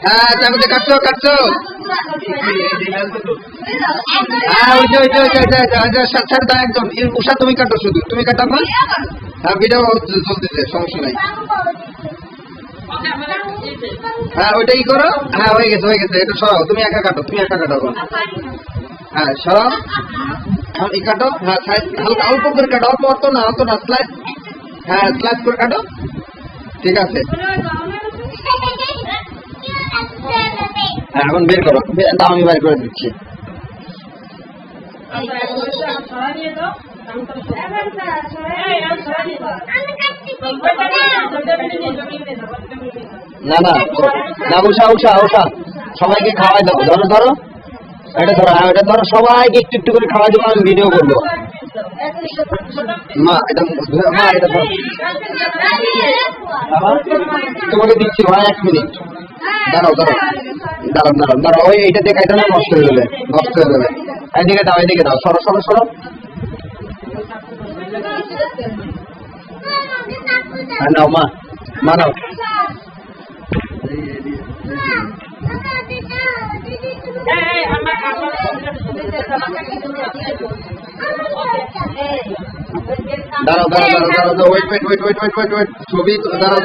হ্যাঁ চাকুতে কাটছো কাটছো। হ্যাঁ ওই যে একদম উষা তুমি কাটো, শুধু তুমি কাটো। হ্যাঁ ভিডিও চলতেছে, সমস্যা নাই। হ্যাঁ ওইটা কি করো। হ্যাঁ হয়ে গেছে হয়ে গেছে, এটা সরাও, তুমি একা কাটো, তুমি একা কাটো। হ্যাঁ সরাও, এখন এই কাটো। হ্যাঁ হালকা অল্প করে কাটো, অত না স্লাইড। হ্যাঁ স্লাইড করে কাটো, ঠিক আছে। হ্যাঁ এখন বের করো, আমি বের করে দিচ্ছি। না না না, উষা উষা উষা সবাইকে খাওয়াই দাও। ধরো ধরো এটা ধরো, হ্যাঁ এটা ধরো, সবাইকে একটু একটু করে খাওয়াই দেবো, আমি ভিডিও করবো। মা এটা ধরো, তোমাকে দিচ্ছি ভাই, 1 মিনিট দাঁড়াও দাঁড়াও দাঁড়াও দাঁড়াও দাঁড়াও। ওই এইটা দিয়ে খাইতে না, নষ্ট হয়ে যাবে, নষ্ট হয়ে যাবে। এদিকে দাও, এদিকে দাও, সরো সরো সরো। হ্যাঁ নাও মা, মা নাও। দাঁড়াও দাঁড়াও দাঁড়াও দাঁড়াও, wait wait wait wait wait wait, ছবি দাঁড়াও।